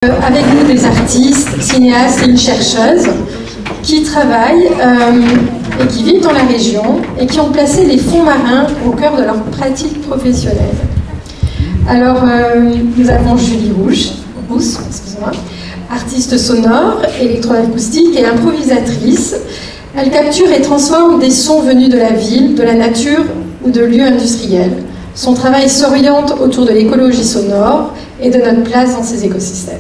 Avec nous des artistes, cinéastes et une chercheuse qui travaillent et qui vivent dans la région et qui ont placé les fonds marins au cœur de leur pratique professionnelle. Alors, nous avons Julie Rousse, artiste sonore, électroacoustique et improvisatrice. Elle capture et transforme des sons venus de la ville, de la nature ou de lieux industriels. Son travail s'oriente autour de l'écologie sonore et de notre place dans ces écosystèmes.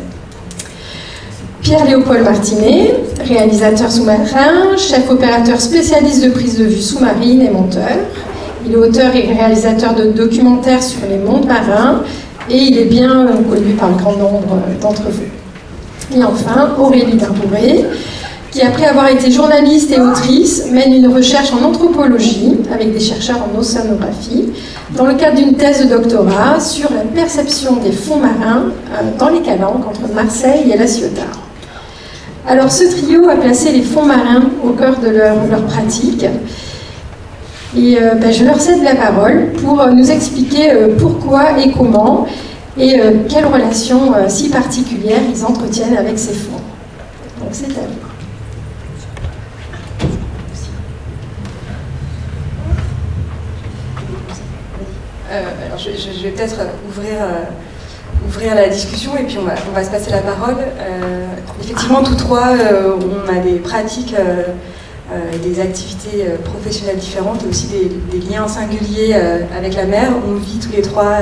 Pierre-Léopold Martinet, réalisateur sous-marin, chef opérateur spécialiste de prise de vue sous-marine et monteur. Il est auteur et réalisateur de documentaires sur les mondes marins et il est bien connu par le grand nombre d'entre vous. Et enfin, Aurélie Darbouré, qui après avoir été journaliste et autrice, mène une recherche en anthropologie avec des chercheurs en océanographie dans le cadre d'une thèse de doctorat sur la perception des fonds marins dans les calanques entre Marseille et La Ciotat. Alors ce trio a placé les fonds marins au cœur de leur pratique et je leur cède la parole pour nous expliquer pourquoi et comment et quelles relations si particulières ils entretiennent avec ces fonds. Donc c'est à vous. Alors je vais peut-être ouvrir la discussion et puis on va se passer la parole. Effectivement, tous trois, on a des pratiques, des activités professionnelles différentes et aussi des liens singuliers avec la mer. On vit tous les trois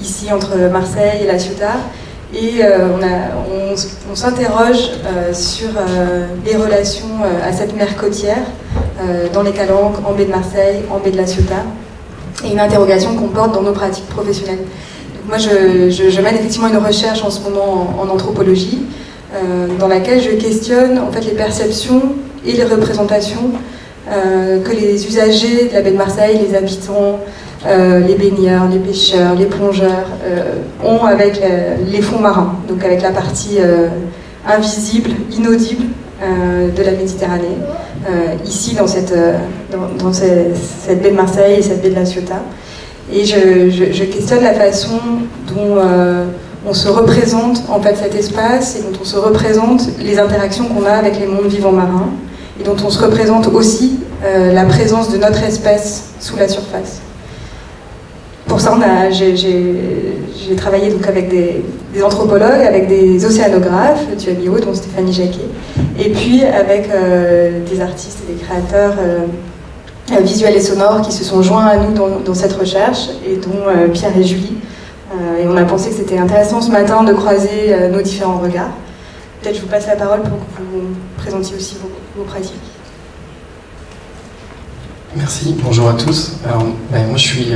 ici entre Marseille et La Ciotat et on s'interroge sur les relations à cette mer côtière dans les calanques, en baie de Marseille, en baie de La Ciotat. Et une interrogation qu'on porte dans nos pratiques professionnelles. Donc moi, je mène effectivement une recherche en ce moment en anthropologie, dans laquelle je questionne en fait les perceptions et les représentations que les usagers de la baie de Marseille, les habitants, les baigneurs, les pêcheurs, les plongeurs ont avec les fonds marins, donc avec la partie invisible, inaudible de la Méditerranée, ici dans cette baie de Marseille et cette baie de La Ciotat. Et je questionne la façon dont on se représente en fait cet espace et dont on se représente les interactions qu'on a avec les mondes vivants marins et dont on se représente aussi la présence de notre espèce sous la surface. Pour ça, j'ai travaillé donc avec des anthropologues, avec des océanographes, Thuat Biot, dont Stéphanie Jacquet, et puis avec des artistes et des créateurs visuels et sonores qui se sont joints à nous dans cette recherche, et dont Pierre et Julie. Et on a pensé que c'était intéressant ce matin de croiser nos différents regards. Peut-être je vous passe la parole pour que vous présentiez aussi vos pratiques. Merci, bonjour à tous. Alors, moi je suis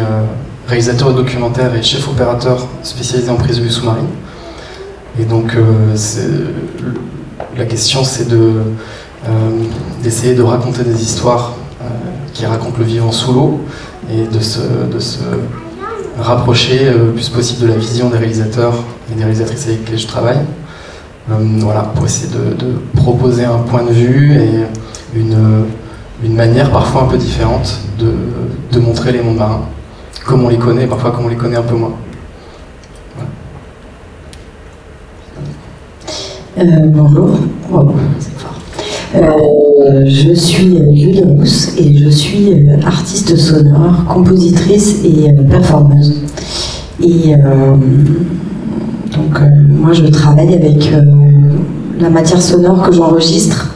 réalisateur de documentaires et chef opérateur spécialisé en prise de vue sous-marine. Et donc la question c'est d'essayer de raconter des histoires qui racontent le vivant sous l'eau et de se rapprocher le plus possible de la vision des réalisateurs et des réalisatrices avec lesquels je travaille. Voilà, pour essayer de proposer un point de vue et une manière parfois un peu différente de montrer les mondes marins, comme on les connaît, parfois comme on les connaît un peu moins. Voilà. Bonjour, c'est fort. Je suis Julie Rousse et je suis artiste sonore, compositrice et performeuse. Et donc moi je travaille avec la matière sonore que j'enregistre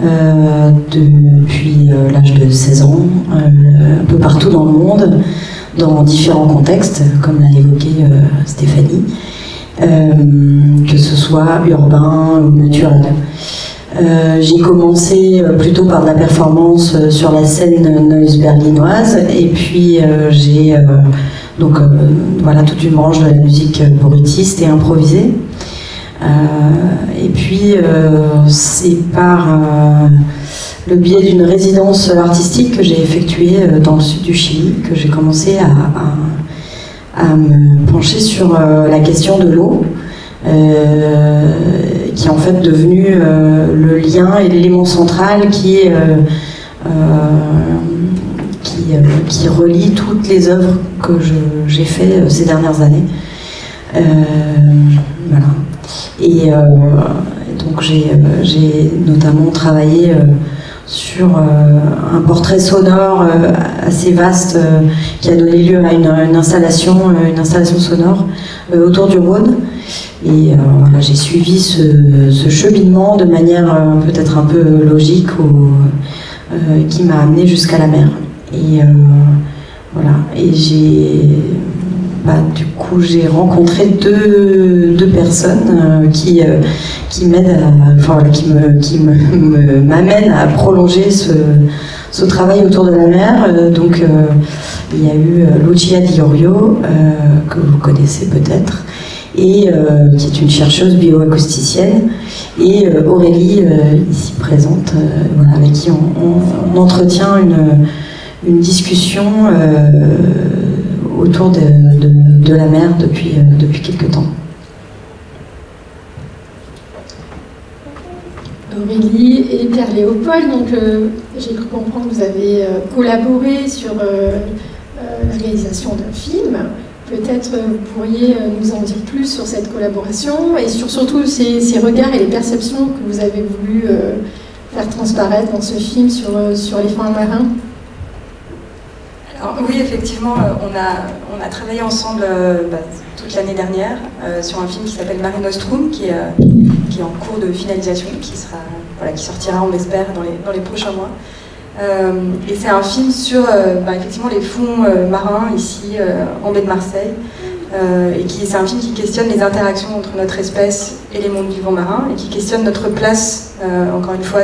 depuis l'âge de 16 ans, un peu partout dans le monde, dans différents contextes, comme l'a évoqué Stéphanie, que ce soit urbain ou naturel. J'ai commencé plutôt par de la performance sur la scène noise berlinoise, et puis j'ai voilà, toute une branche de la musique bruitiste et improvisée. Et puis c'est par le biais d'une résidence artistique que j'ai effectuée dans le sud du Chili que j'ai commencé à me pencher sur la question de l'eau, qui est en fait devenu le lien et l'élément central qui relie toutes les œuvres que j'ai fait ces dernières années. Voilà. Et donc j'ai notamment travaillé sur un portrait sonore assez vaste qui a donné lieu à une installation sonore autour du Rhône. Et voilà, j'ai suivi ce cheminement de manière peut-être un peu logique qui m'a amené jusqu'à la mer. Et voilà. Et du coup, j'ai rencontré deux personnes qui m'aident, qui m'amènent à prolonger ce travail autour de la mer. Donc, il y a eu Lucia Di Iorio, que vous connaissez peut-être, et qui est une chercheuse bioacousticienne, et Aurélie, ici présente, voilà, avec qui on entretient une discussion autour de la mer depuis quelques temps. Aurélie et Pierre Léopold, donc j'ai cru comprendre que vous avez collaboré sur la réalisation d'un film. Peut-être vous pourriez nous en dire plus sur cette collaboration et sur surtout ces regards et les perceptions que vous avez voulu faire transparaître dans ce film sur les fonds marins. Alors, oui, effectivement, on a travaillé ensemble toute l'année dernière sur un film qui s'appelle Mare Nostrum, qui est en cours de finalisation, qui sortira, on l'espère, dans les prochains mois. Et c'est un film sur effectivement les fonds marins ici en baie de Marseille. Et c'est un film qui questionne les interactions entre notre espèce et les mondes vivants marins et qui questionne notre place, encore une fois,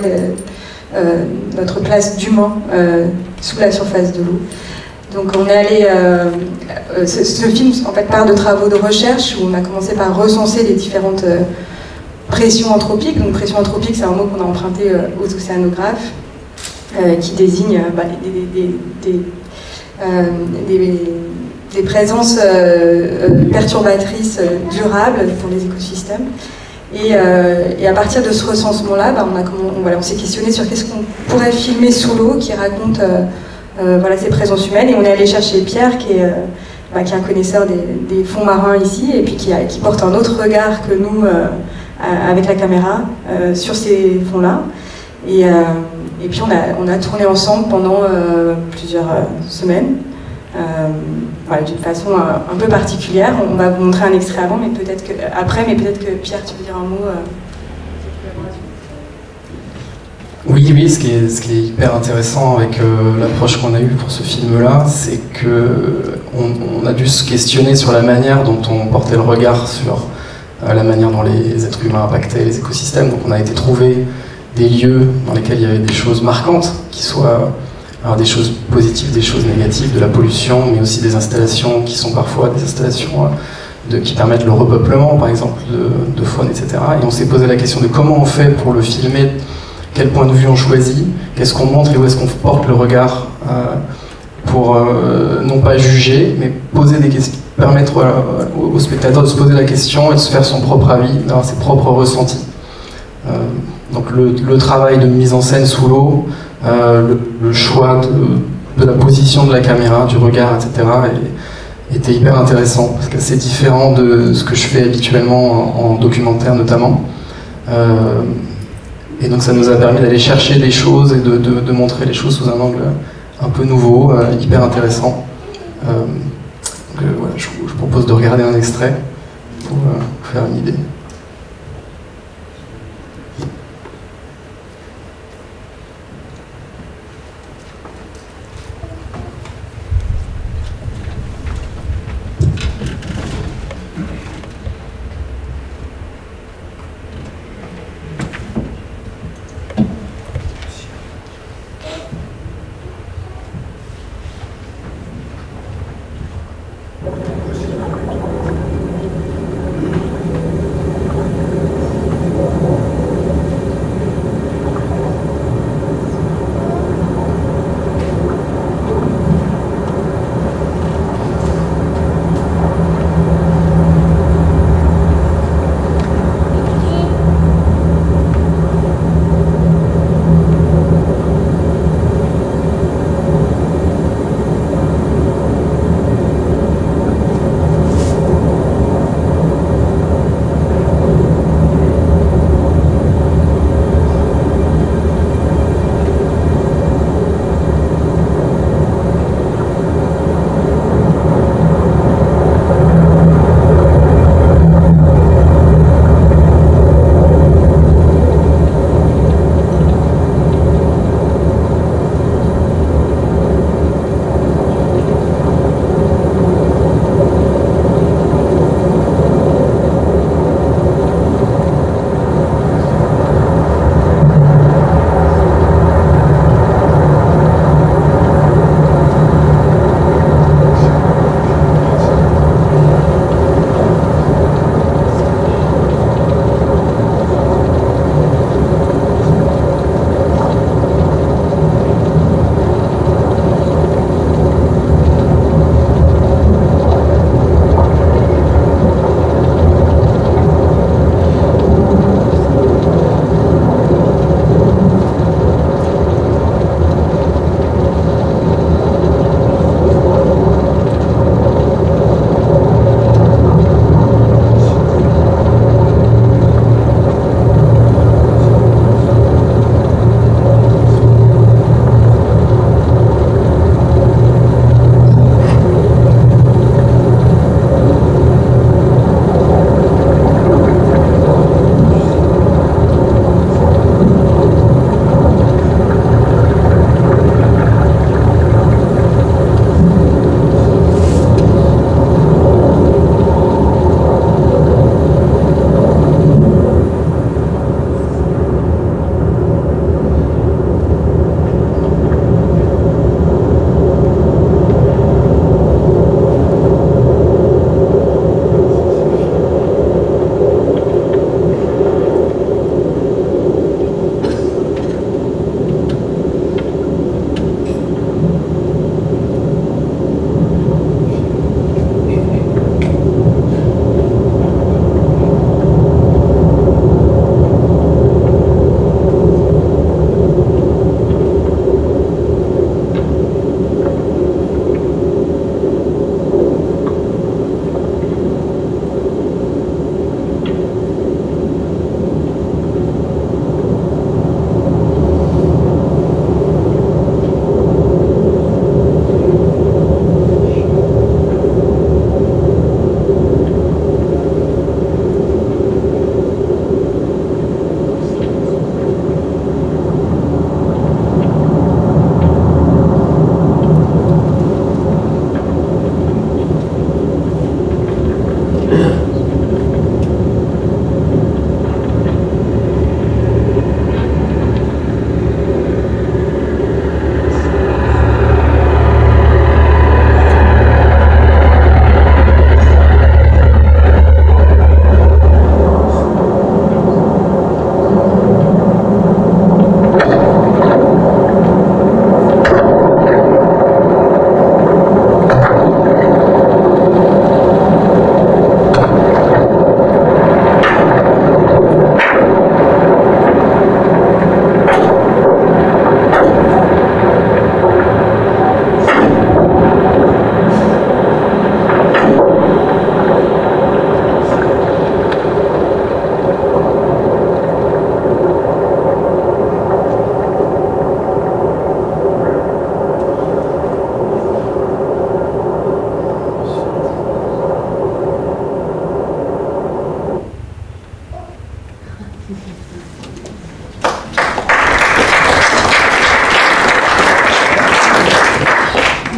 notre place d'humain sous la surface de l'eau. Donc on est allé, ce film en fait part de travaux de recherche où on a commencé par recenser les différentes pressions anthropiques. Donc pression anthropique, c'est un mot qu'on a emprunté aux océanographes qui désigne des présences perturbatrices durables pour les écosystèmes. Et à partir de ce recensement-là, on s'est questionné sur qu'est-ce qu'on pourrait filmer sous l'eau qui raconte ces présences humaines. Et on est allé chercher Pierre, qui est un connaisseur des fonds marins ici, et puis qui porte un autre regard que nous, avec la caméra, sur ces fonds-là. Et puis on a tourné ensemble pendant plusieurs semaines, d'une façon un peu particulière. On va vous montrer un extrait avant, mais peut-être que Pierre, tu veux dire un mot Oui, ce qui est hyper intéressant avec l'approche qu'on a eue pour ce film-là, c'est qu'on a dû se questionner sur la manière dont on portait le regard sur la manière dont les êtres humains impactaient les écosystèmes. Donc on a été trouver des lieux dans lesquels il y avait des choses marquantes, qui soient des choses positives, des choses négatives, de la pollution, mais aussi des installations qui sont parfois des installations qui permettent le repeuplement, par exemple, de faune, etc. Et on s'est posé la question de comment on fait pour le filmer, quel point de vue on choisit, qu'est-ce qu'on montre et où est-ce qu'on porte le regard pour non pas juger, mais poser des questions, permettre au spectateur de se poser la question et de se faire son propre avis, d'avoir ses propres ressentis. Donc le travail de mise en scène sous l'eau, le choix de la position de la caméra, du regard, etc. était hyper intéressant, parce que c'est différent de ce que je fais habituellement en documentaire notamment. Et donc ça nous a permis d'aller chercher des choses et de montrer les choses sous un angle un peu nouveau, hyper intéressant. Je vous propose de regarder un extrait pour vous faire une idée.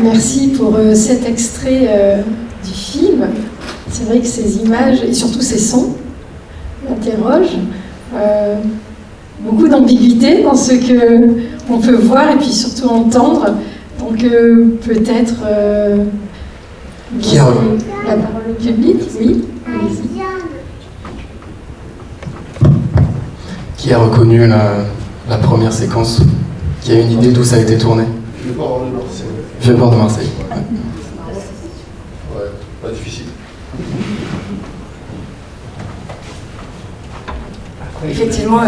Merci pour cet extrait du film. C'est vrai que ces images et surtout ces sons interrogent. Beaucoup d'ambiguïté dans ce qu'on peut voir et puis surtout entendre. Donc peut-être Qui a la parole au public, oui, allez-y. Qui a reconnu la première séquence? Qui a une idée d'où ça a été tourné? Vieux port de Marseille. Vieux port de Marseille. Ouais. Ouais, pas difficile. Effectivement,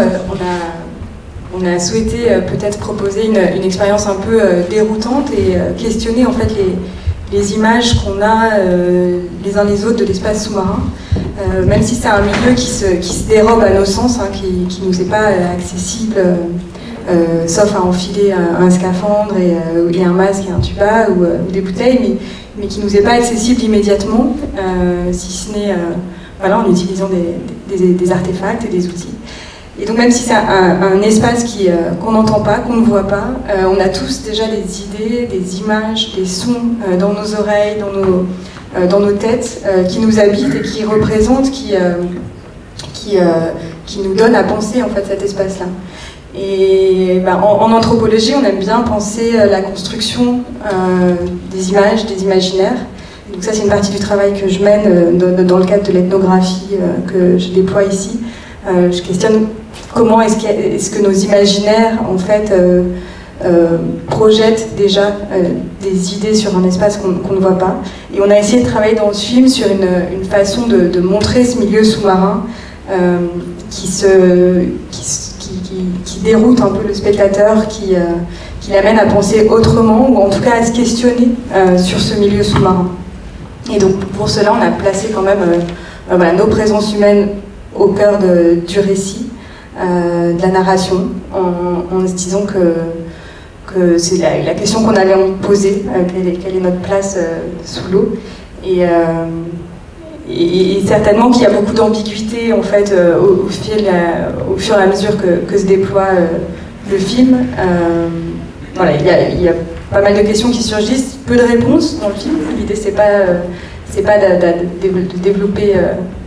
on a souhaité peut-être proposer une expérience un peu déroutante et questionner en fait les images qu'on a les uns les autres de l'espace sous-marin, même si c'est un milieu qui se dérobe à nos sens, hein, qui nous est pas accessible, sauf à enfiler un scaphandre et un masque et un tuba ou des bouteilles, mais qui nous est pas accessible immédiatement, si ce n'est voilà, en utilisant des artefacts et des outils. Et donc même si c'est un espace qu'on n'entend pas, qu'on ne voit pas, on a tous déjà des idées, des images, des sons dans nos oreilles, dans nos têtes, qui nous habitent et qui représentent, qui nous donnent à penser en fait cet espace-là. Et en anthropologie, on aime bien penser la construction des images, des imaginaires. Donc ça, c'est une partie du travail que je mène dans le cadre de l'ethnographie que je déploie ici. Je questionne comment est-ce que nos imaginaires, en fait, projettent déjà des idées sur un espace qu'on ne voit pas. Et on a essayé de travailler dans ce film sur une façon de montrer ce milieu sous-marin qui déroute un peu le spectateur, qui l'amène à penser autrement, ou en tout cas à se questionner sur ce milieu sous-marin. Et donc pour cela, on a placé quand même voilà, nos présences humaines au cœur du récit, de la narration, en se disant que c'est la question qu'on allait en poser, quelle est notre place sous l'eau. Et certainement qu'il y a beaucoup d'ambiguïté en fait, au fur et à mesure que se déploie le film. Voilà, il y a pas mal de questions qui surgissent, peu de réponses dans le film. L'idée, c'est pas de développer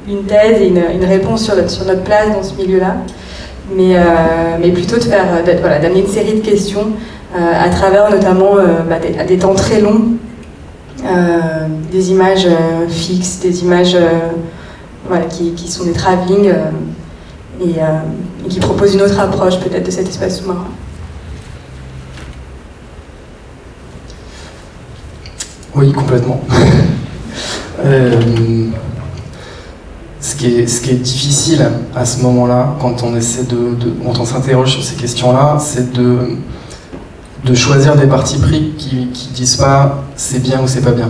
une thèse et une réponse sur notre place dans ce milieu-là, mais plutôt d'amener une série de questions à travers notamment des temps très longs, des images fixes, des images voilà, qui sont des travelling et qui proposent une autre approche peut-être de cet espace sous-marin. Oui, complètement. Ce qui est difficile à ce moment-là, quand on essaie quand on s'interroge sur ces questions-là, c'est de choisir des partis pris qui disent pas c'est bien ou c'est pas bien.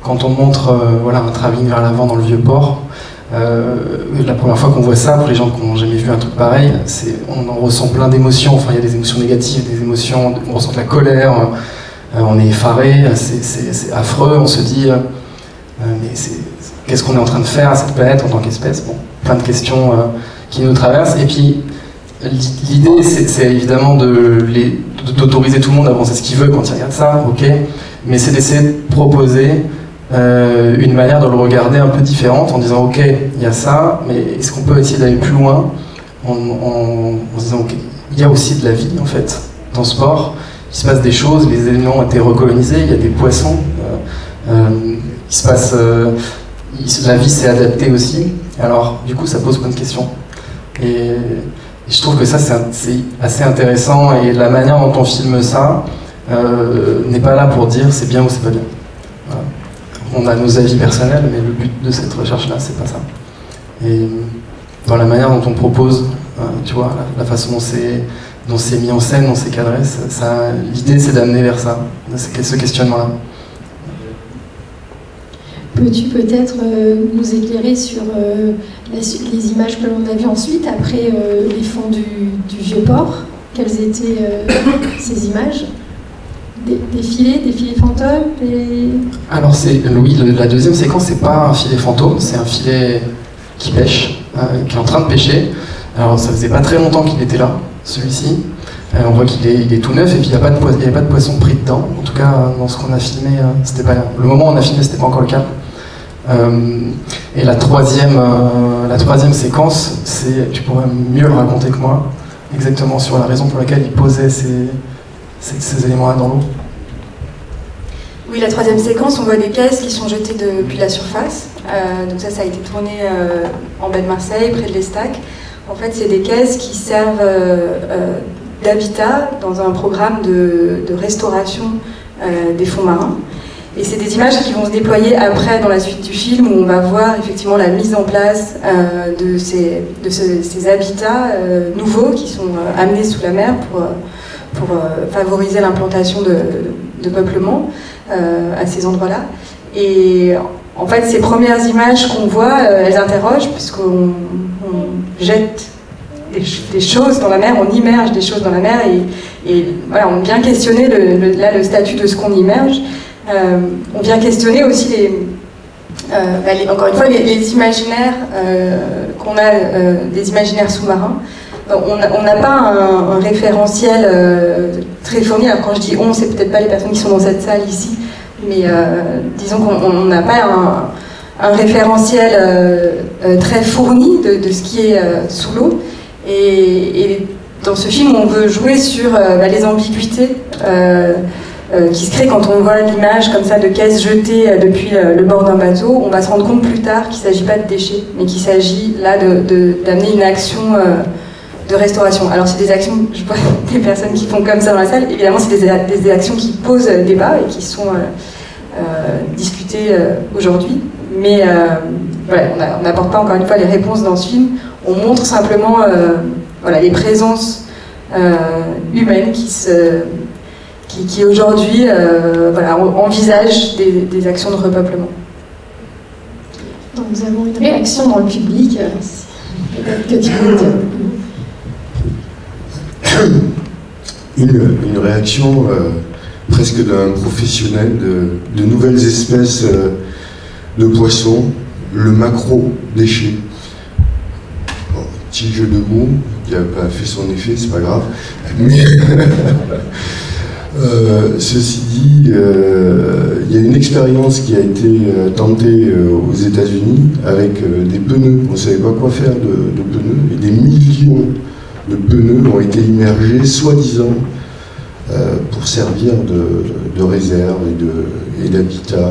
Quand on montre voilà, un travelling vers l'avant dans le vieux port, la première fois qu'on voit ça, pour les gens qui n'ont jamais vu un truc pareil, on en ressent plein d'émotions. Enfin, il y a des émotions négatives, des émotions, on ressent de la colère. On est effaré, c'est affreux, on se dit mais qu'est-ce qu'on est en train de faire à cette planète en tant qu'espèce? Bon, plein de questions qui nous traversent. Et puis l'idée, c'est évidemment d'autoriser tout le monde à penser ce qu'il veut quand il regarde ça, ok, mais c'est d'essayer de proposer une manière de le regarder un peu différente en disant ok, il y a ça, mais est-ce qu'on peut essayer d'aller plus loin en se disant ok, il y a aussi de la vie en fait dans ce port. Il se passe des choses, les éléments ont été recolonisés, il y a des poissons, il se passe, la vie s'est adaptée aussi, alors du coup ça pose plein de questions. Et je trouve que ça c'est assez intéressant, et la manière dont on filme ça n'est pas là pour dire c'est bien ou c'est pas bien. Voilà. On a nos avis personnels, mais le but de cette recherche-là, c'est pas ça. Et dans la manière dont on propose, tu vois, la façon dont c'est mis en scène, dont c'est cadré, l'idée c'est d'amener vers ça, ce questionnement-là. Peux-tu peut-être nous éclairer sur les images que l'on a vues ensuite, après les fonds du vieux port? Quelles étaient ces images? Des filets fantômes Alors oui, la deuxième séquence, c'est pas un filet fantôme, c'est un filet qui pêche, qui est en train de pêcher. Alors ça faisait pas très longtemps qu'il était là, celui-ci. On voit qu'il est tout neuf et puis il n'y avait pas de poisson pris dedans. En tout cas, dans ce qu'on a filmé, c'était pas le moment où on a filmé, c'était pas encore le cas. Et la troisième séquence, tu pourrais mieux le raconter que moi, exactement sur la raison pour laquelle il posait ces éléments-là dans l'eau. Oui, la troisième séquence, on voit des caisses qui sont jetées depuis la surface. Donc ça a été tourné en baie de Marseille, près de l'Estac. En fait, c'est des caisses qui servent d'habitat dans un programme de restauration des fonds marins. Et c'est des images qui vont se déployer après dans la suite du film où on va voir effectivement la mise en place de ces habitats nouveaux qui sont amenés sous la mer pour favoriser l'implantation de peuplement à ces endroits-là. Et en fait, ces premières images qu'on voit, elles interrogent puisqu'on jette des choses dans la mer, on immerge des choses dans la mer et voilà, on vient questionner le statut de ce qu'on immerge. On vient questionner aussi encore une fois les imaginaires qu'on a, des imaginaires sous-marins. On n'a pas un référentiel très fourni. Alors quand je dis on, c'est peut-être pas les personnes qui sont dans cette salle ici, mais disons qu'on n'a pas un référentiel très fourni de ce qui est sous l'eau. Et dans ce film, on veut jouer sur les ambiguïtés qui se créent quand on voit l'image comme ça de caisses jetées depuis le bord d'un bateau. On va se rendre compte plus tard qu'il ne s'agit pas de déchets, mais qu'il s'agit là d'amener une action de restauration. Alors c'est des actions, je vois des personnes qui font comme ça dans la salle, évidemment c'est des actions qui posent débat et qui sont discutées aujourd'hui, mais voilà, on n'apporte pas encore une fois les réponses dans ce film, on montre simplement les présences humaines qui aujourd'hui envisagent des actions de repeuplement. Donc nous avons une réaction dans le public, peut-être que tu peux dire. Une réaction presque d'un professionnel de nouvelles espèces de poissons, le macro-déchet. Bon, petit jeu de mots qui n'a pas fait son effet, c'est pas grave. Mais ceci dit, il y a une expérience qui a été tentée aux États-Unis avec des pneus. On ne savait pas quoi faire de pneus et des millions de pneus ont été immergés, soi-disant, pour servir de réserve et d'habitat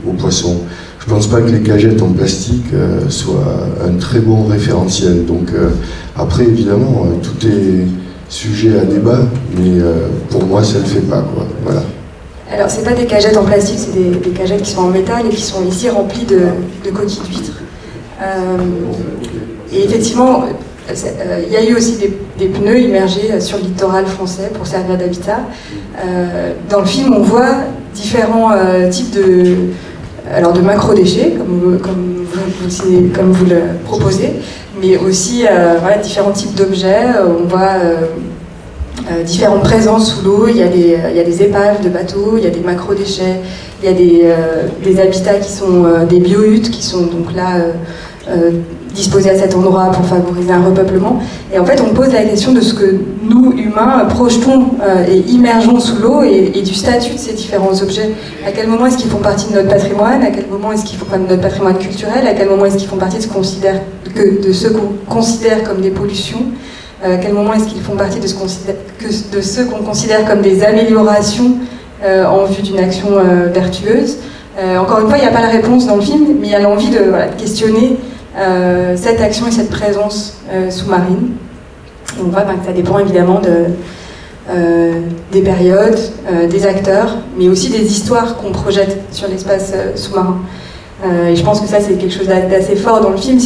aux poissons. Je ne pense pas que les cagettes en plastique soient un très bon référentiel. Donc après, évidemment, tout est sujet à débat, mais pour moi, ça ne le fait pas, quoi. Voilà. Alors, c'est pas des cagettes en plastique, c'est des cagettes qui sont en métal et qui sont ici remplies de coquilles d'huîtres. Et effectivement, il y a eu aussi des pneus immergés sur le littoral français pour servir d'habitat. Dans le film, on voit différents types de macro-déchets, comme vous le proposez, mais aussi différents types d'objets. On voit différentes présences sous l'eau. Il y a des épaves de bateaux, il y a des macro-déchets, il y a des habitats qui sont des bio-huttes qui sont donc là disposés à cet endroit pour favoriser un repeuplement. Et en fait, on pose la question de ce que nous, humains, projetons et immergeons sous l'eau et du statut de ces différents objets. À quel moment est-ce qu'ils font partie de notre patrimoine? À quel moment est-ce qu'ils font partie de notre patrimoine culturel? À quel moment est-ce qu'ils font partie de ce qu'on considère comme des pollutions? À quel moment est-ce qu'ils font partie de ce qu'on considère comme des améliorations en vue d'une action vertueuse? Encore une fois, il n'y a pas la réponse dans le film, mais il y a l'envie de questionner cette action et cette présence sous-marine. On voit que ça dépend évidemment des périodes, des acteurs, mais aussi des histoires qu'on projette sur l'espace sous-marin. Et je pense que ça, c'est quelque chose d'assez fort dans le film.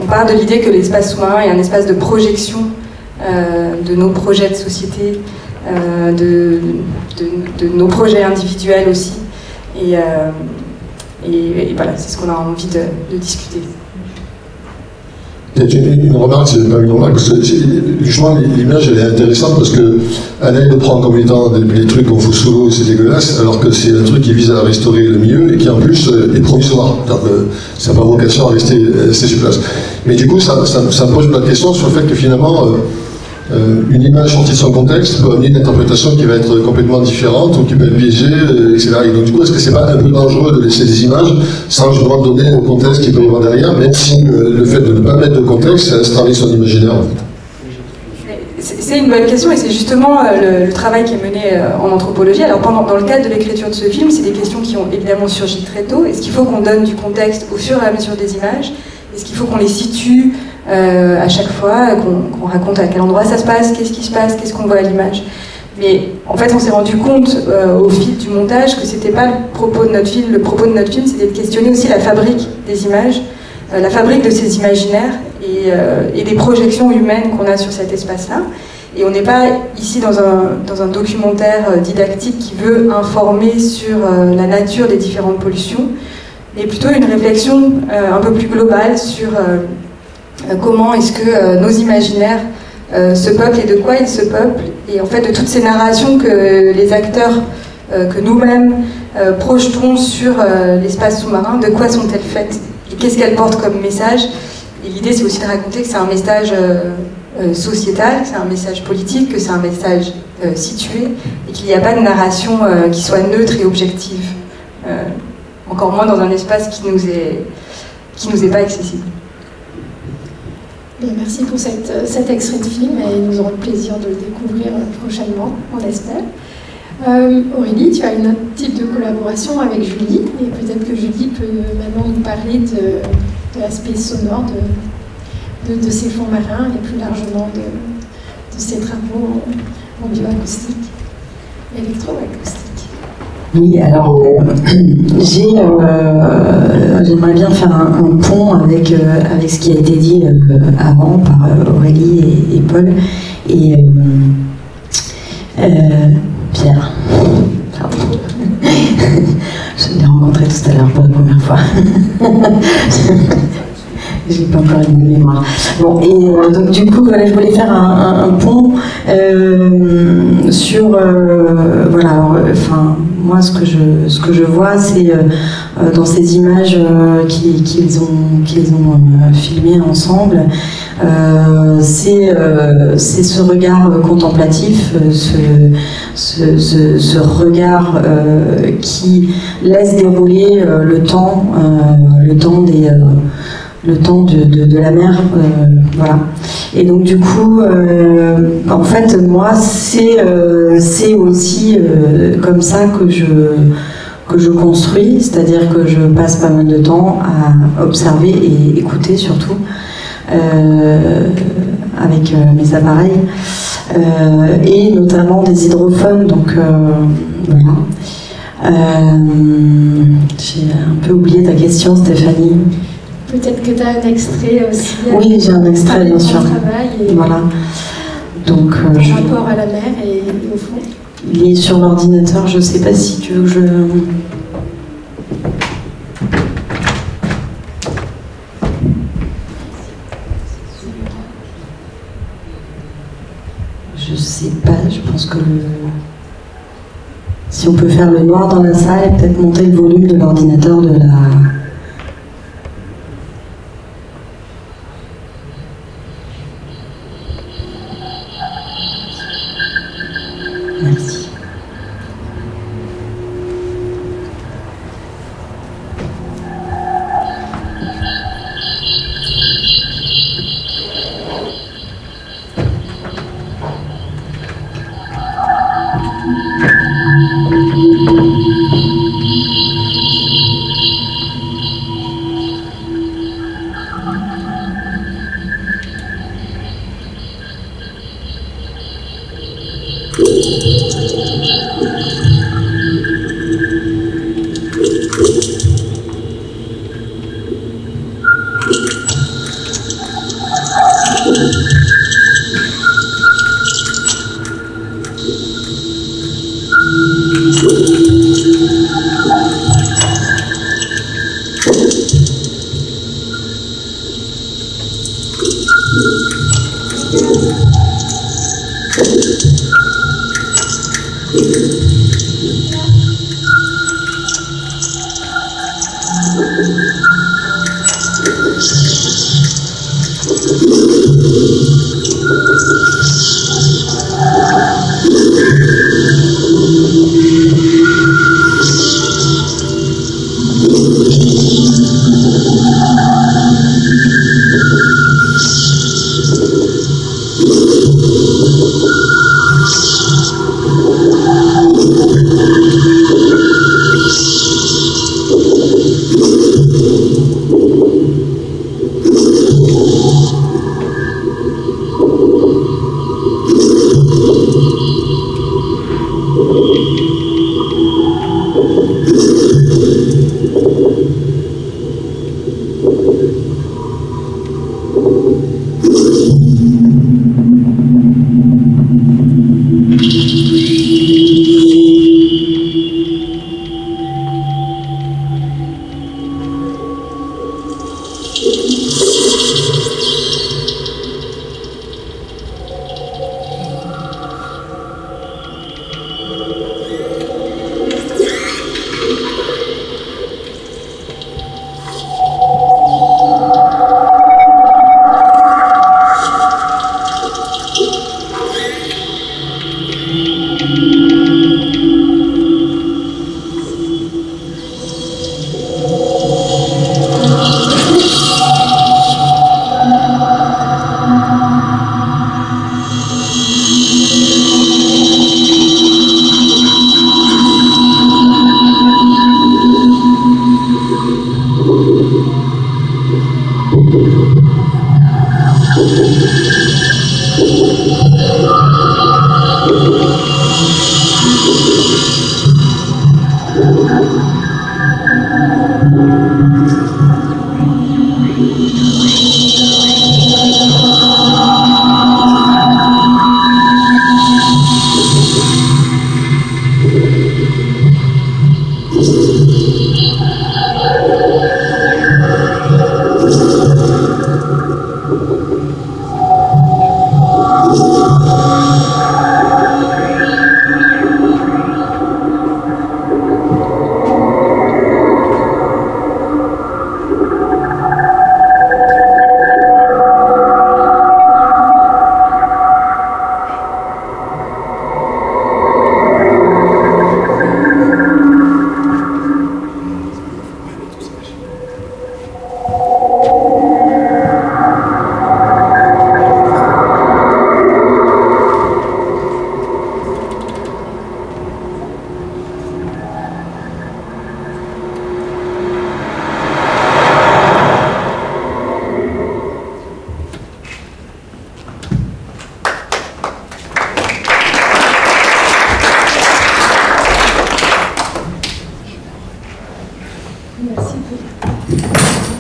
On part de l'idée que l'espace sous-marin est un espace de projection de nos projets de société, de nos projets individuels aussi. Et voilà, c'est ce qu'on a envie de discuter. peut-être une remarque, c'est pas une remarque, parce que justement l'image elle est intéressante parce que Alain le prend comme étant des trucs qu'on fout sous l'eau, c'est dégueulasse, alors que c'est un truc qui vise à restaurer le milieu et qui en plus est provisoire. Donc ça n'a pas vocation à rester sur place. Mais du coup, ça me pose la question sur le fait que finalement, une image sortie de son contexte peut amener une interprétation qui va être complètement différente ou qui peut être biaisée, etc. Et donc du coup, est-ce que c'est pas un peu dangereux de laisser des images sans justement donner le contexte qu'il peut y avoir derrière, même si le fait de ne pas mettre de contexte, ça installe son imaginaire en fait. C'est une bonne question et c'est justement le travail qui est mené en anthropologie. Alors dans le cadre de l'écriture de ce film, c'est des questions qui ont évidemment surgi très tôt. Est-ce qu'il faut qu'on donne du contexte au fur et à mesure des images? Est-ce qu'il faut qu'on les situe à chaque fois, qu'on raconte à quel endroit ça se passe, qu'est-ce qui se passe, qu'est-ce qu'on voit à l'image? Mais en fait, on s'est rendu compte au fil du montage que c'était pas le propos de notre film. Le propos de notre film, c'était de questionner aussi la fabrique des images, la fabrique de ces imaginaires et des projections humaines qu'on a sur cet espace-là. Et on n'est pas ici dans un documentaire didactique qui veut informer sur la nature des différentes pollutions, mais plutôt une réflexion un peu plus globale sur comment est-ce que nos imaginaires se peuplent et de quoi ils se peuplent, et en fait de toutes ces narrations que les acteurs, que nous-mêmes projetons sur l'espace sous-marin, de quoi sont-elles faites et qu'est-ce qu'elles portent comme message. Et l'idée c'est aussi de raconter que c'est un message sociétal, que c'est un message politique, que c'est un message situé, et qu'il n'y a pas de narration qui soit neutre et objective, encore moins dans un espace qui nous est pas accessible. Merci pour cet extrait de film et nous aurons le plaisir de le découvrir prochainement, on l'espère. Aurélie, tu as un autre type de collaboration avec Julie et peut-être que Julie peut maintenant nous parler de l'aspect sonore de ces fonds marins et plus largement de ces travaux en bioacoustique, électroacoustique. Oui, alors j'aimerais bien faire un pont avec ce qui a été dit avant par Aurélie et Paul et Pierre. Pardon. Je l'ai rencontré tout à l'heure pour la première fois. Je n'ai pas encore une mémoire. Bon, et donc du coup, voilà, je voulais faire un pont sur, voilà, alors, enfin, moi ce que je vois, c'est dans ces images qu'ils ont filmées ensemble, c'est ce regard contemplatif, ce regard qui laisse dérouler le temps de la mer, voilà. Et donc du coup, en fait, moi, c'est aussi comme ça que je construis, c'est-à-dire que je passe pas mal de temps à observer et écouter surtout avec mes appareils et notamment des hydrophones. Donc voilà. J'ai un peu oublié ta question, Stéphanie. Peut-être que tu as un extrait aussi. Oui, j'ai un extrait, bien sûr. Et voilà. Donc, par rapport à la mer et au fond. Il est sur l'ordinateur, je ne sais pas si tu veux que je... Je sais pas, je pense que si on peut faire le noir dans la salle et peut-être monter le volume de l'ordinateur de la... Merci.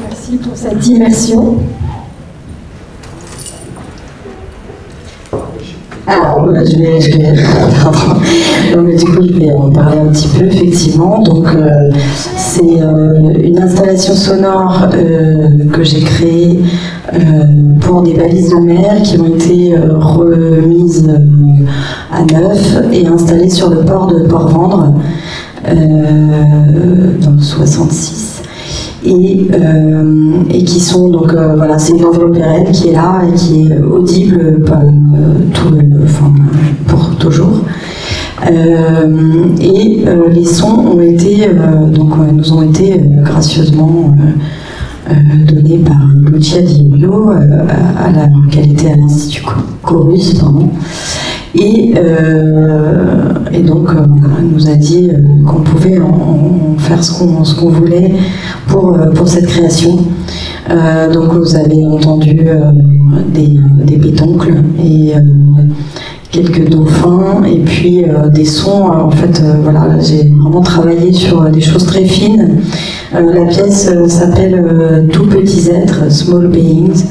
Merci pour cette immersion. Alors, du coup, je vais en parler un petit peu, effectivement. Donc, c'est une installation sonore que j'ai créée pour des balises de mer qui ont été remises à neuf et installées sur le port de Port-Vendre dans le 66. Et qui sont donc voilà, c'est une enveloppe pérenne qui est là et qui est audible pour toujours. Les sons ont été nous ont été gracieusement donnés par Lucia Diello qu'elle était à l'Institut Chorus, pardon. Et donc, elle nous a dit qu'on pouvait en faire ce qu'on voulait pour cette création. Donc, vous avez entendu des pétoncles et quelques dauphins, et puis des sons. En fait, voilà, j'ai vraiment travaillé sur des choses très fines. La pièce s'appelle Tout petits êtres, Small Beings.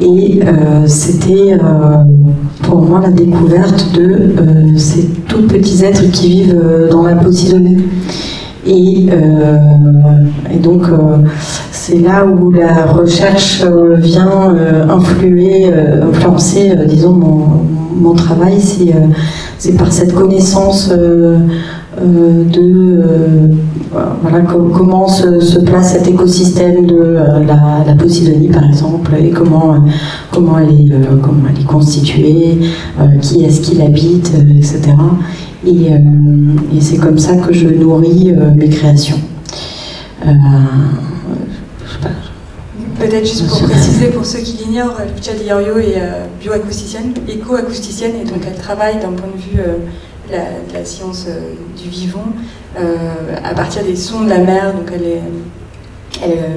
Et c'était pour moi la découverte de ces tout petits êtres qui vivent dans la Posidonie. Et donc c'est là où la recherche vient influencer, disons, mon travail, c'est par cette connaissance voilà, comment se place cet écosystème de la Posidonie par exemple, et comment elle est constituée, qui est-ce qui l'habite, etc. Et c'est comme ça que je nourris mes créations. Je sais pas. Peut-être juste pour préciser, pour ceux qui l'ignorent, Lucia Di Iorio est bioacousticienne, éco-acousticienne, et donc elle travaille d'un point de vue de la science du vivant à partir des sons de la mer. Donc elle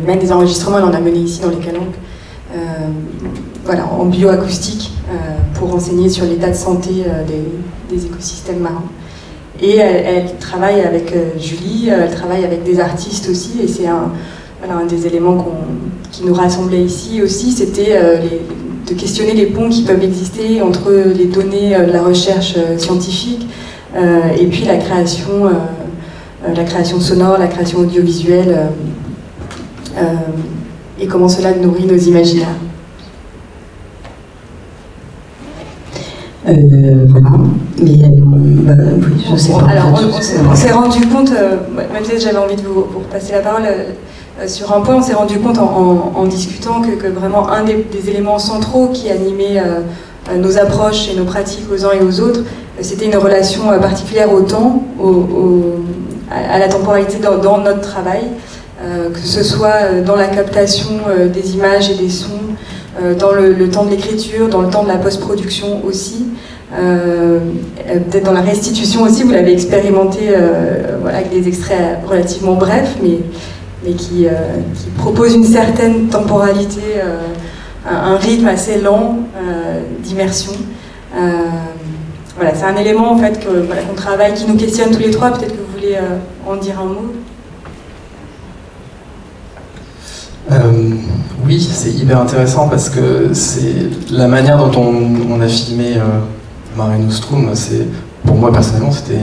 mène des enregistrements, elle en a mené ici dans les Calanques, voilà, en bioacoustique pour renseigner sur l'état de santé des écosystèmes marins. Et elle travaille avec Julie, elle travaille avec des artistes aussi, et c'est un des éléments qui nous rassemblait ici aussi, c'était de questionner les ponts qui peuvent exister entre les données de la recherche scientifique et puis la création sonore, la création audiovisuelle, et comment cela nourrit nos imaginaires. Voilà, mais oui, je sais pas. Alors, on s'est rendu compte, même si j'avais envie de vous passer la parole sur un point, on s'est rendu compte en discutant que vraiment un des éléments centraux qui animait nos approches et nos pratiques aux uns et aux autres, c'était une relation particulière au temps, à la temporalité dans notre travail, que ce soit dans la captation des images et des sons, dans le temps de l'écriture, dans le temps de la post-production aussi, peut-être dans la restitution aussi, vous l'avez expérimenté voilà, avec des extraits relativement brefs, mais qui proposent une certaine temporalité, un rythme assez lent d'immersion. Voilà, c'est un élément en fait qu'on travaille, qui nous questionne tous les trois. Peut-être que vous voulez en dire un mot. Oui, c'est hyper intéressant parce que c'est la manière dont on a filmé Mare Nostrum. Pour moi personnellement, c'était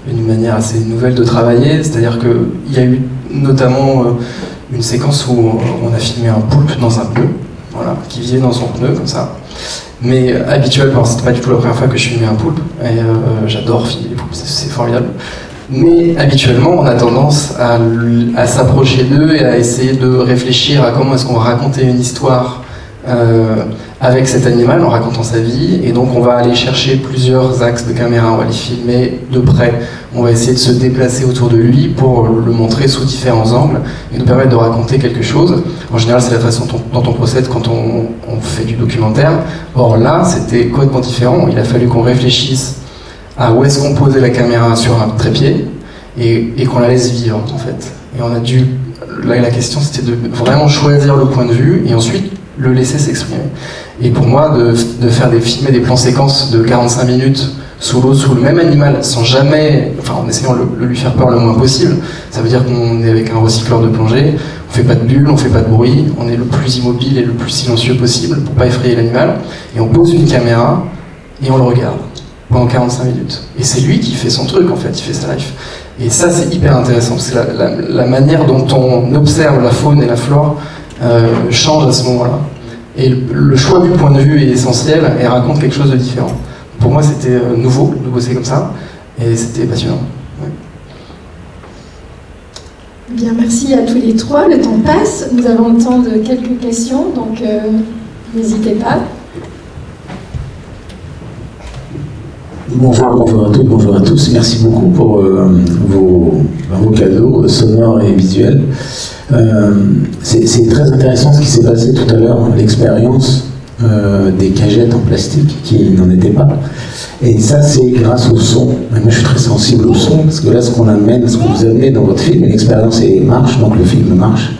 une manière assez nouvelle de travailler. C'est-à-dire qu'il y a eu notamment une séquence où on a filmé un poulpe dans un pneu, voilà, qui vivait dans son pneu comme ça. Mais habituellement, c'était pas du tout la première fois que je filmais un poulpe, et j'adore filmer les poulpes, c'est formidable. Mais habituellement, on a tendance à s'approcher d'eux et à essayer de réfléchir à comment est-ce qu'on va raconter une histoire avec cet animal en racontant sa vie. Et donc on va aller chercher plusieurs axes de caméra, on va les filmer de près, on va essayer de se déplacer autour de lui pour le montrer sous différents angles et nous permettre de raconter quelque chose. En général, c'est la façon dont on procède quand on fait du documentaire. Or là, c'était complètement différent. Il a fallu qu'on réfléchisse à où est-ce qu'on posait la caméra sur un trépied et qu'on la laisse vivre en fait. Et on a dû, là la question c'était de vraiment choisir le point de vue et ensuite le laisser s'exprimer. Et pour moi, de filmer des plans séquences de 45 minutes sous l'eau, sous le même animal, sans jamais, enfin en essayant de lui faire peur le moins possible, ça veut dire qu'on est avec un recycleur de plongée, on fait pas de bulles, on fait pas de bruit, on est le plus immobile et le plus silencieux possible pour pas effrayer l'animal, et on pose une caméra et on le regarde pendant 45 minutes. Et c'est lui qui fait son truc en fait, il fait sa life. Et ça c'est hyper intéressant, c'est la manière dont on observe la faune et la flore change à ce moment-là. Et le choix du point de vue est essentiel et raconte quelque chose de différent. Pour moi c'était nouveau de bosser comme ça, et c'était passionnant. Ouais. Bien, merci à tous les trois, le temps passe, nous avons le temps de quelques questions, donc n'hésitez pas. Bonjour à toutes, bonjour à tous. Merci beaucoup pour vos cadeaux sonores et visuels. C'est très intéressant ce qui s'est passé tout à l'heure, l'expérience des cagettes en plastique qui n'en étaient pas. Et ça, c'est grâce au son. Et moi, je suis très sensible au son, parce que là, ce qu'on amène, ce que vous amenez dans votre film, et l'expérience marche, donc le film marche,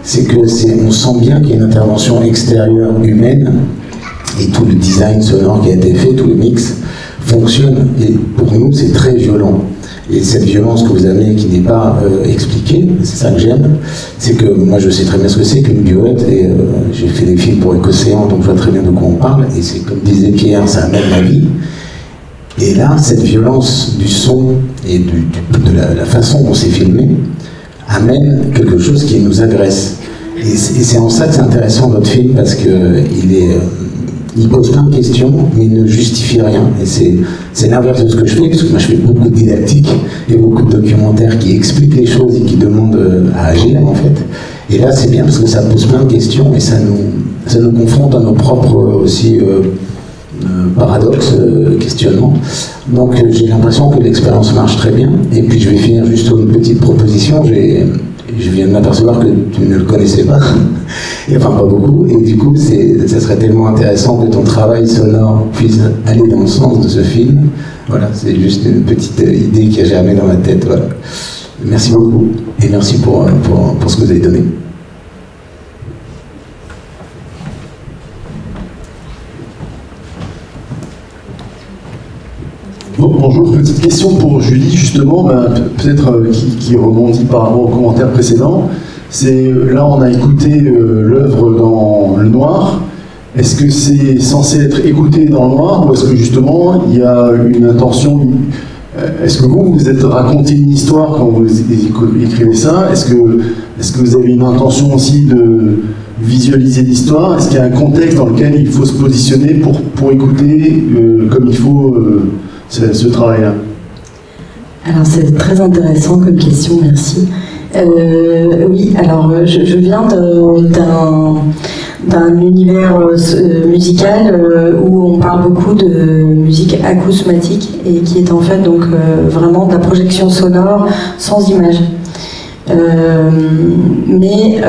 c'est que on sent bien qu'il y a une intervention extérieure humaine, et tout le design sonore qui a été fait, tout le mix, fonctionne, et pour nous c'est très violent. Et cette violence que vous avez qui n'est pas expliquée, c'est ça que j'aime, c'est que moi je sais très bien ce que c'est qu'une bioette, et j'ai fait des films pour Écocéan, donc je vois très bien de quoi on parle, et c'est comme disait Pierre, ça amène la vie. Et là, cette violence du son et de la façon dont c'est filmé amène quelque chose qui nous agresse. Et c'est en ça que c'est intéressant votre film, parce que il pose plein de questions, mais il ne justifie rien. Et c'est l'inverse de ce que je fais, parce que moi je fais beaucoup de didactique et beaucoup de documentaires qui expliquent les choses et qui demandent à agir en fait. Et là c'est bien parce que ça pose plein de questions et ça nous confronte à nos propres aussi paradoxes, questionnements. Donc j'ai l'impression que l'expérience marche très bien. Et puis je vais finir juste sur une petite proposition. Je viens de m'apercevoir que tu ne le connaissais pas, et enfin pas beaucoup, et du coup ça serait tellement intéressant que ton travail sonore puisse aller dans le sens de ce film. Voilà, c'est juste une petite idée qui a germé dans ma tête. Voilà. Merci beaucoup, et merci pour ce que vous avez donné. Bonjour, petite question pour Julie, justement, peut-être qui rebondit par rapport au commentaire précédent. C'est là, on a écouté l'œuvre dans le noir. Est-ce que c'est censé être écouté dans le noir ou est-ce que justement il y a une intention? Est-ce que vous êtes raconté une histoire quand vous écrivez ça? Est-ce que vous avez une intention aussi de visualiser l'histoire? Est-ce qu'il y a un contexte dans lequel il faut se positionner pour écouter comme il faut ce travail-là? Alors c'est très intéressant comme question, merci. Oui, alors je viens d'un univers musical où on parle beaucoup de musique acousmatique et qui est en fait donc vraiment de la projection sonore sans image. Mais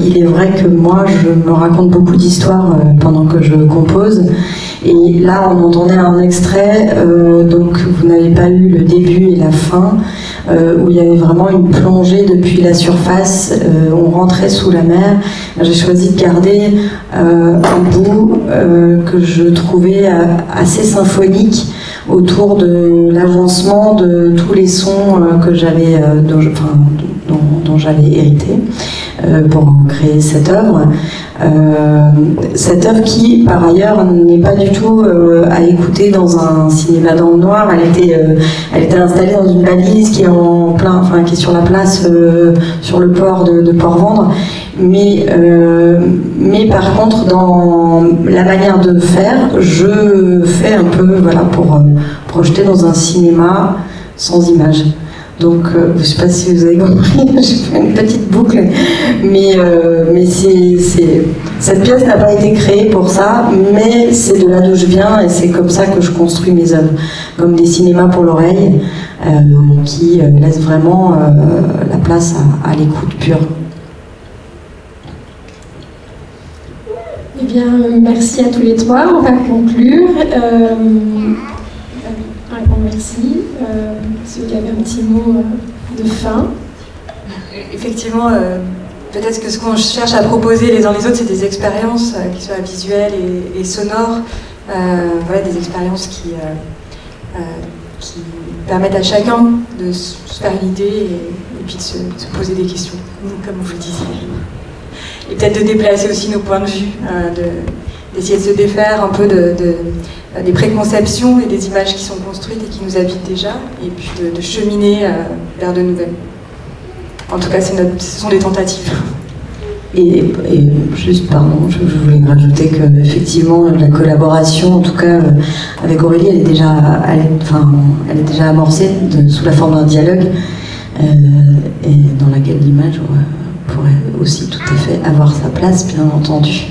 il est vrai que moi je me raconte beaucoup d'histoires pendant que je compose. Et là, on entendait un extrait, donc vous n'avez pas eu le début et la fin, où il y avait vraiment une plongée depuis la surface, on rentrait sous la mer. J'ai choisi de garder un bout que je trouvais assez symphonique autour de l'agencement de tous les sons que j'avais, dont j'avais hérité pour créer cette œuvre. Cette œuvre qui, par ailleurs, n'est pas du tout à écouter dans un cinéma dans le noir. Elle était installée dans une balise qui est qui est sur la place, sur le port de Port-Vendre. Mais par contre, dans la manière de faire, je fais un peu, pour projeter dans un cinéma sans image. Donc, je ne sais pas si vous avez compris, j'ai fait une petite boucle, mais cette pièce n'a pas été créée pour ça, mais c'est de là d'où je viens et c'est comme ça que je construis mes œuvres, comme des cinémas pour l'oreille qui laissent vraiment la place à l'écoute pure. Eh bien, merci à tous les trois, on va conclure. Un grand merci. Si vous avez un petit mot de fin. Effectivement, peut-être que ce qu'on cherche à proposer les uns les autres, c'est des expériences qui soient visuelles et sonores. Des expériences qui permettent à chacun de se faire une idée et puis de se poser des questions, comme vous le disiez. Et peut-être de déplacer aussi nos points de vue, d'essayer de se défaire un peu des préconceptions et des images qui sont construites et qui nous habitent déjà, et puis de cheminer vers de nouvelles. En tout cas, ce sont des tentatives. Et juste, pardon, je voulais rajouter qu'effectivement, la collaboration, en tout cas, avec Aurélie, elle est déjà amorcée sous la forme d'un dialogue, et dans laquelle l'image pourrait aussi tout à fait avoir sa place, bien entendu.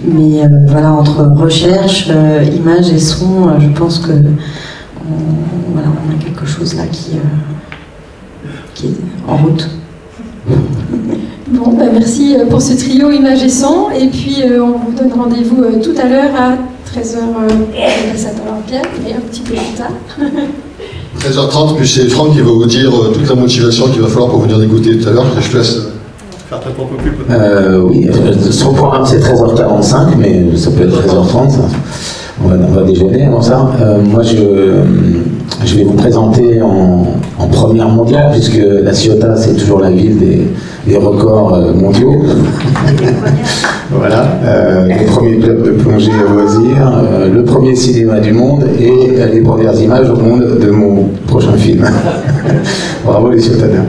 Mais entre recherche, image et son, je pense que on a quelque chose là qui est en route. Bon, merci pour ce trio image et son, et puis on vous donne rendez-vous tout à l'heure à 13h à Olympiade, mais un petit peu plus tard. 13h30, puis c'est Franck qui va vous dire toute la motivation qu'il va falloir pour venir écouter tout à l'heure. Je te laisse faire ta propre pub. Oui, son programme c'est 13h45, mais ça peut être 13h30. On va déjeuner avant ça. Moi, je vais vous présenter en première mondiale, puisque la Ciotat, c'est toujours la ville des records mondiaux. Voilà. Le premier club de plongée à loisirs, le premier cinéma du monde et les premières images au monde de mon prochain film. Bravo les Ciotadins.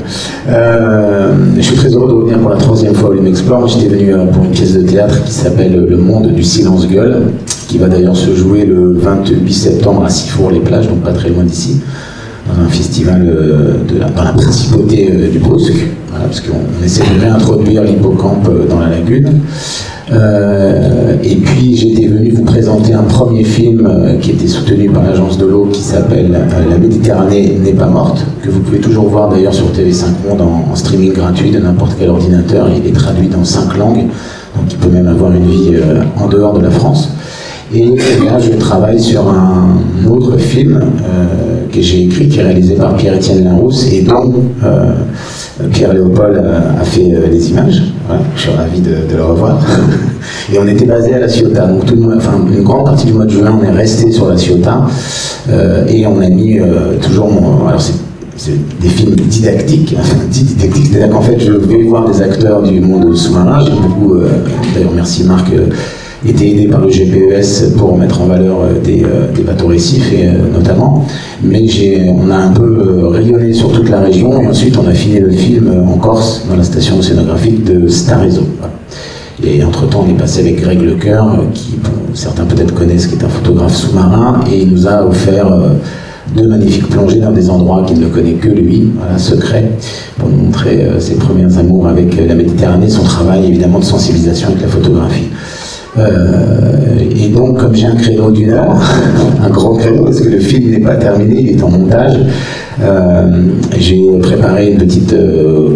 Je suis très heureux de revenir pour la 3e fois au Lim Explore. J'étais venu pour une pièce de théâtre qui s'appelle Le monde du silence-gueule. qui va d'ailleurs se jouer le 28 septembre à Sifour-les-Plages, donc pas très loin d'ici, dans un festival dans la principauté du Brusque, voilà, parce qu'on essaie de réintroduire l'hippocampe dans la lagune. Et puis j'étais venu vous présenter un premier film qui était soutenu par l'agence de l'eau qui s'appelle La Méditerranée n'est pas morte, que vous pouvez toujours voir d'ailleurs sur TV5 Monde en streaming gratuit de n'importe quel ordinateur. Il est traduit dans 5 langues, donc il peut même avoir une vie en dehors de la France. Et là, je travaille sur un autre film que j'ai écrit, qui est réalisé par Pierre-Étienne Larousse et dont Pierre Léopold a fait les images. Voilà, je suis ravi de le revoir. Et on était basé à La Ciotat, donc une grande partie du mois de juin, on est resté sur La Ciotat et on a mis toujours alors c'est des films didactiques, c'est-à-dire qu'en fait je vais voir des acteurs du monde sous-marin. J'ai beaucoup, d'ailleurs merci Marc, été aidé par le GPES pour mettre en valeur des bateaux récifs notamment, mais on a un peu rayonné sur toute la région et ensuite on a fini le film en Corse dans la station océanographique de Starezo. Voilà. Et entre-temps on est passé avec Greg Lecoeur, qui certains peut-être connaissent, qui est un photographe sous-marin, et il nous a offert 2 magnifiques plongées dans des endroits qu'il ne connaît que lui, voilà, secret, pour nous montrer ses premiers amours avec la Méditerranée, son travail évidemment de sensibilisation avec la photographie. Et donc, comme j'ai un créneau d'1 heure, un grand créneau, parce que le film n'est pas terminé, il est en montage, j'ai préparé une petite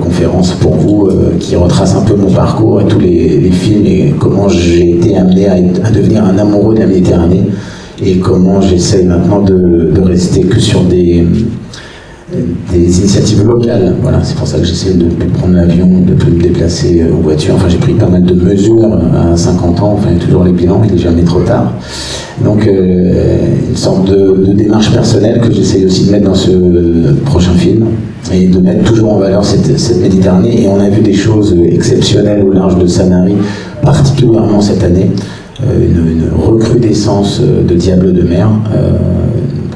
conférence pour vous qui retrace un peu mon parcours et tous les films et comment j'ai été amené à devenir un amoureux de la Méditerranée et comment j'essaye maintenant de rester que sur des initiatives locales. Voilà, c'est pour ça que j'essaie de ne plus prendre l'avion, de ne plus me déplacer en voiture. Enfin, j'ai pris pas mal de mesures à 50 ans, enfin, il y a toujours les bilans, il n'est jamais trop tard. Donc, une sorte de démarche personnelle que j'essaie aussi de mettre dans ce prochain film et de mettre toujours en valeur cette Méditerranée. Et on a vu des choses exceptionnelles au large de Sanary, particulièrement cette année. Une recrudescence de diables de mer,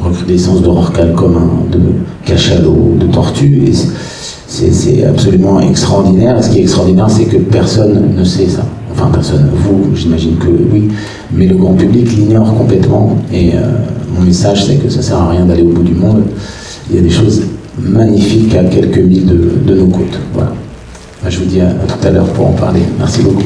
recrudescence de rorquals communs, de cachalots, de tortues. C'est absolument extraordinaire. Et ce qui est extraordinaire, c'est que personne ne sait ça. Enfin, personne, vous, j'imagine que oui, mais le grand public l'ignore complètement. Et mon message, c'est que ça ne sert à rien d'aller au bout du monde. Il y a des choses magnifiques à quelques milles de nos côtes. Voilà. Je vous dis à tout à l'heure pour en parler. Merci beaucoup.